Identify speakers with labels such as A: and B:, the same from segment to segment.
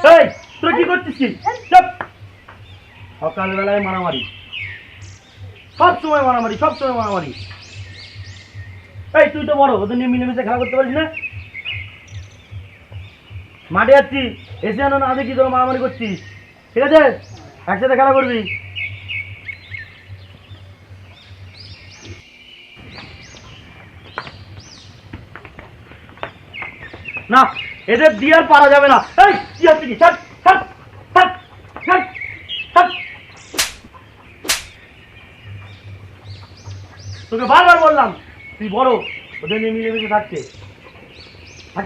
A: এই তুই কি করছিস কি? চুপ। সকালবেলায় মারামারি, সব সময় মারামারি, সব সময় মারামারি। এই তুই তো বড়, ওদের নিয়ে মিলেমিশে খেলা করতে পারিস না? মাঠে যাচ্ছি, এসে যেন না দেখি তোর মারামারি করছিস। ঠিক আছে, একসাথে খেলা করবি। না, এদের দিয়ে আর পারা যাবে না। এই কি হচ্ছে কি? ছাড় ছাড় ছাড় ছাড় ছাড়। তোকে বারবার বললাম তুই বড়, ওদের নিয়ে মিলেমিশে থাকতে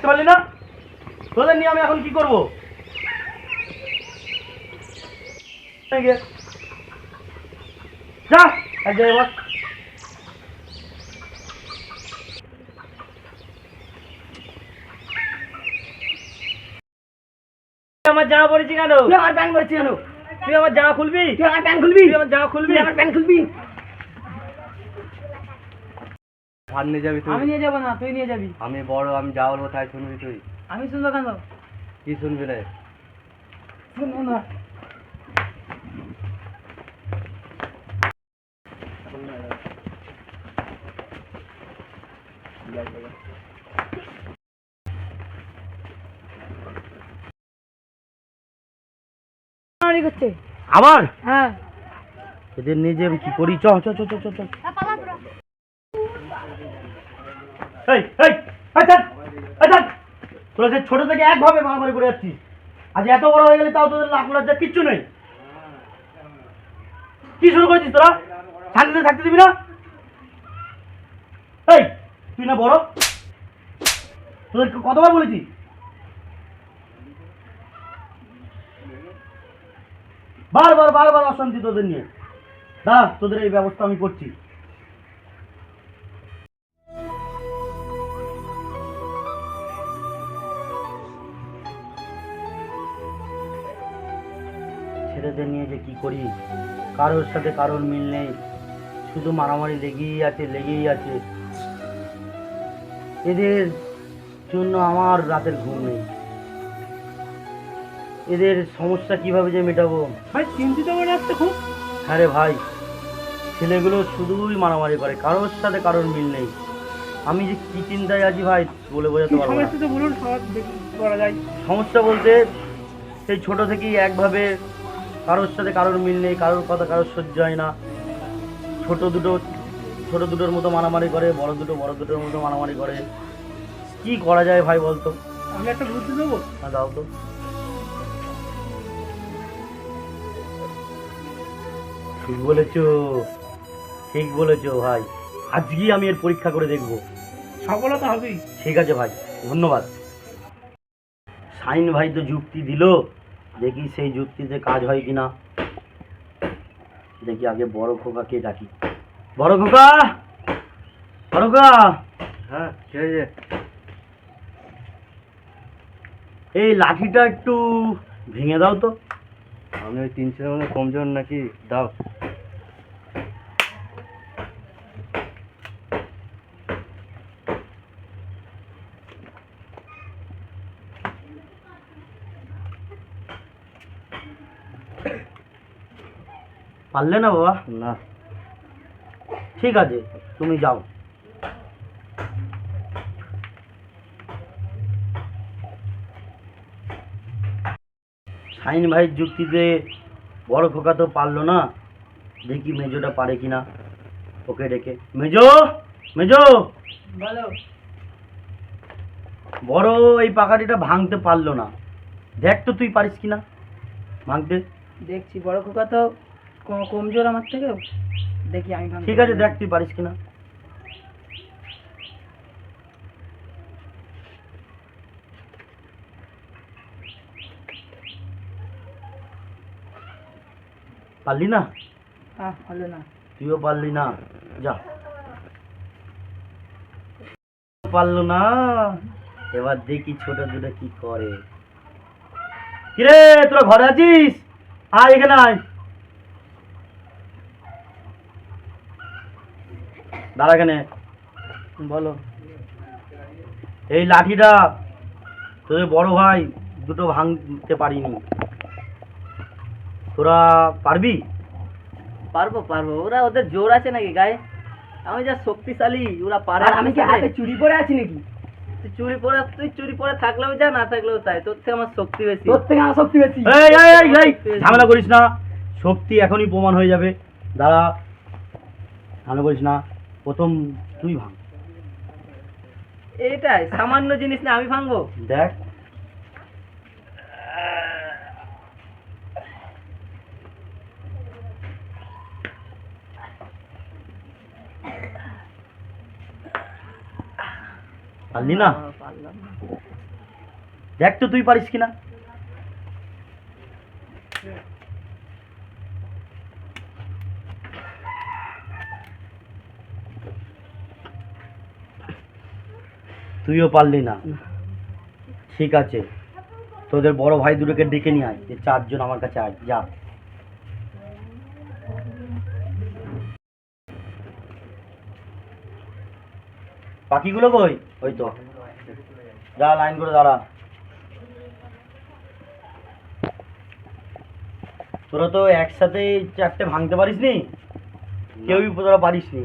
A: পারলি না? তোদের নিয়ে আমি এখন কি করবো? যা এক জায়গায় বস।
B: আমার জামা পড়েছি কেন?
A: তুই আমার প্যান্ট পরেছিস কেন?
B: তুই আমার জামা খুলবি?
A: তুই আমার প্যান্ট খুলবি?
B: তুই আমার জামা খুলবি?
A: আমার প্যান্ট খুলবি?
B: ভাত নিয়ে যাবি তুই?
C: আমি নিয়ে যাবো না, তুই নিয়ে যাবি।
B: আমি বড়, আমি যা বলবো তাই শুনবি তুই।
C: আমি শুনবো কেন?
B: কি শুনবি রে?
C: শুনবো না। করছে
A: আবার
C: হ্যাঁ।
A: এদের নিয়ে যে আমি কি করি? চ চ চ চ চ চ। এই এই এই ছাড়, এই ছাড়। তোরা যে ছোট থেকে একভাবে মারামারি করে যাচ্ছিস, আজ এত বড় হয়ে গেলে তাও তোদের লাখ লজ্জা কিচ্ছু নেই। কি শুরু করেছিস তোরা? শান্তিতে থাকতে দিবি না? এই তুই না বড়, তোদেরকে কতবার বলেছি? বারবার বারবার অশান্তি তোদের নিয়ে। দাঁড়া, তোদের এই ব্যবস্থা আমি করছি। ছেলেদের নিয়ে যে কি করি, কারোর সাথে কারোর মিল নেই, শুধু মারামারি লেগেই আছে। এদের জন্য আমার রাতের ঘুম নেই। এদের সমস্যা কিভাবে যে মেটাবো?
C: ভাই চিন্তিত মনে হচ্ছে খুব।
A: হ্যাঁ রে ভাই, ছেলেগুলো শুধুই মারামারি করে, কারোর সাথে কারোর মিল নেই। আমি যে কি চিন্তায় আছি ভাই বলে বোঝাতে পারবো না।
C: সমস্যা তো বলুন, সব করা যায়।
A: সমস্যা বলতে সেই ছোট থেকেই একভাবে কারোর সাথে কারোর মিল নেই, কারোর কথা কারোর সহ্য হয় না। ছোট দুটোর মতো মারামারি করে, বড় দুটোর মতো মারামারি করে। কি করা যায় ভাই বলতো?
C: আমি একটা বুদ্ধি দেবো।
A: হ্যাঁ দাও তো। ঠিক বলেছো ভাই, আজকেই আমি এর পরীক্ষা করে দেখবো।
C: সফলতা হবেই।
A: ঠিক আছে ভাই, ধন্যবাদ। শাইন ভাই তো যুক্তি দিল, দেখি সেই যুক্তিতে কাজ হয় কিনা। দেখি আগে বড় খোকাকে ডাকি। বড় খোকা, বড় খোকা।
B: হ্যাঁ ঠিক আছে।
A: এই লাঠিটা একটু ভেঙে দাও তো।
B: আমি ওই 300 মনে কমজোর নাকি? দাও।
A: পারলে না বাবা?
B: না।
A: ঠিক আছে, তুমি যাও। শাইন ভাইয়ের যুক্তিতে বড় খোকা তো পারলো না, দেখি মেজোটা পারে কিনা। ওকে ডেকে, মেজো মেজো।
C: বলো।
A: বড় এই পাকাটিটা ভাঙতে পারলো না, দেখ তো তুই পারিস কিনা ভাঙতে।
C: দেখছি বড় খোকা তো কমজোর আমার থেকে, দেখি আমি ভাঙতে
A: ঠিক আছে, দেখ তুই পারিস কিনা। পারলি না?
C: হলো না।
A: তুইও পারলি না, যা। পারলো না, এবার দেখি ছোট দুটো কি করে। কিরে তোরা ঘরে আছিস? আয় এখানে আয়। দাঁড়া এখানে।
C: বলো।
A: এই লাঠিটা তোদের বড় ভাই দুটো ভাঙতে পারিনি। তোরা পারবি?
C: পারবো পারবো, ওরা ওদের জোর আছে নাকি গায়ে? আমি যা শক্তিশালী, ওরা পারে।
D: আর আমি কি হাতে চুরি পরে আছি নাকি?
C: তুই চুরি পরে থাকলেও যা, না থাকলেও তাই, তোর থেকে আমার শক্তি বেশি।
D: তোর থেকে আমার শক্তি বেশি।
A: এই এই এই এই ঝামেলা করিস না, শক্তি এখনই প্রমাণ হয়ে যাবে। দাঁড়া, ঝামেলা করিস না, প্রথম তুই ভাঙ।
C: এটাই সামান্য জিনিস না, আমি ভাঙবো?
A: দেখ পারলি না?
C: পারলাম না।
A: দেখ তো তুই পারিস কিনা। তুইও পারলি না, ঠিক আছে, তোদের বড় ভাই দুটোকে ডেকে নিয়ে আয়, যে চারজন আমার কাছে আয়, যা। বাকিগুলো কই? ওই তো, যা লাইন করে দাঁড়া। তোরা তো একসাথে চারটে ভাঙতে পারিস নি, কেউই তোরা পারিস নি।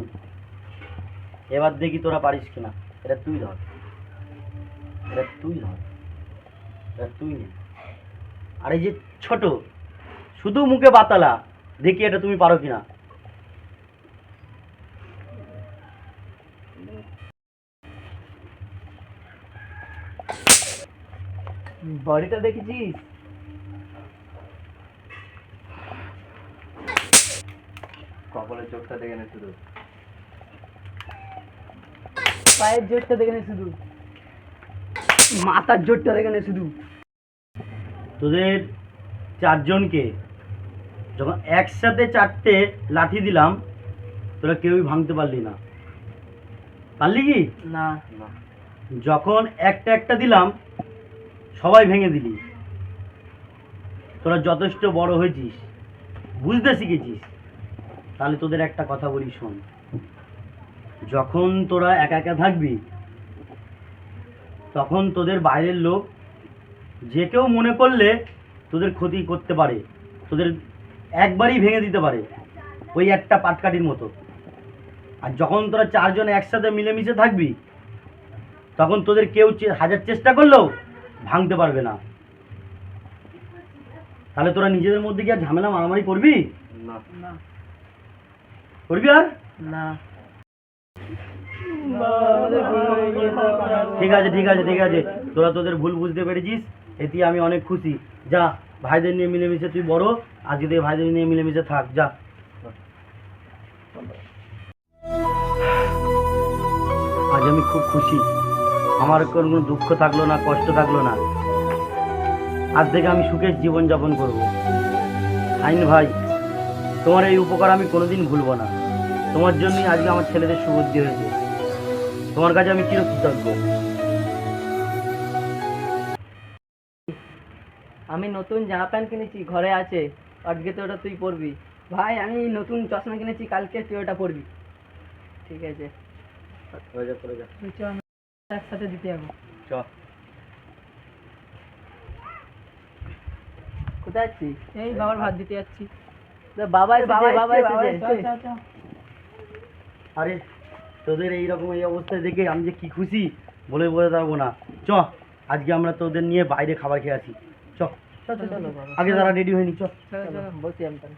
A: এবার দেখি তোরা পারিস কিনা। এটা তুই ধর, এটা তুই ধর, এটা তুই নে। আর এই যে ছোট, শুধু মুখে বাতালা, দেখি এটা তুমি পারো কিনা।
C: বডিটা দেখেছিস?
B: কপালের চোখটা দেখে নে শুধু।
D: পায়ের জোরটা দেখে নে শুধু, মাথার জোরটা দেখে নে শুধু।
A: তোদের চারজনকে যখন একসাথে চারটে লাঠি দিলাম, তোরা কেউই ভাঙতে পারলি না। পারলি কি?
C: না।
B: না,
A: যখন একটা একটা দিলাম, সবাই ভেঙে দিলি। তোরা যথেষ্ট বড় হয়েছিস, বুঝতে শিখেছিস। তাহলে তোদের একটা কথা বলি, শোন। যখন তোরা একা একা থাকবি, তখন তোদের বাইরের লোক যে কেউ মনে করলে তোদের ক্ষতি করতে পারে, তোদের একবারই ভেঙে দিতে পারে, ওই একটা পাটকাঠির মতো। আর যখন তোরা চারজন একসাথে মিলেমিশে থাকবি, তখন তোদের কেউ হাজার চেষ্টা করলেও ভাঙতে পারবে না। তাহলে তোরা নিজেদের মধ্যে কি আর ঝামেলা মারামারি করবি?
B: না,
C: না।
A: করবি আর?
C: না।
A: ঠিক আছে ঠিক আছে ঠিক আছে, তোরা তোদের ভুল বুঝতে পেরেছিস, এতে আমি অনেক খুশি। যা, ভাইদের নিয়ে মিলেমিশে, তুই বড়, আজকে থেকে ভাইদের নিয়ে মিলেমিশে থাক, যা। আজ আমি খুব খুশি, আমার কোনো দুঃখ থাকলো না, কষ্ট থাকলো না। আজ থেকে আমি সুখের জীবনযাপন করব। আইন ভাই, তোমার এই উপকার আমি কোনোদিন ভুলবো না। তোমার জন্যই আজকে আমার ছেলেদের সুবুদ্ধি হয়েছে। তোমার কাছে আমি চিরকৃতজ্ঞ।
C: আমি নতুন জামা প্যান্ট কিনেছি, ঘরে আছে, আজকে তো ওটা তুই পরবি।
D: ভাই আমি নতুন চশমা কিনেছি, কালকে তুই ওটা পরবি।
C: ঠিক আছে,
A: করে যা, করে যা।
D: তুই চ, আমি একসাথে দিতে যাবো।
B: চ।
C: কোথায় আছিস?
D: এই বাবার ভাত দিতে যাচ্ছি।
C: বাবা এসেছে, বাবা এসেছে।
D: চ, চ, চ।
A: আরে তোদের এইরকম এই অবস্থায় দেখে আমি যে কি খুশি, বলে বোঝাতে পারবো না। চ, আজকে আমরা তোদের নিয়ে বাইরে খাবার খেয়ে আসি। চ,
C: চলো বাবা,
A: আগে তারা রেডি হয়নি, চ।
D: চলো, চলো।
C: বসি আমি তাহলে।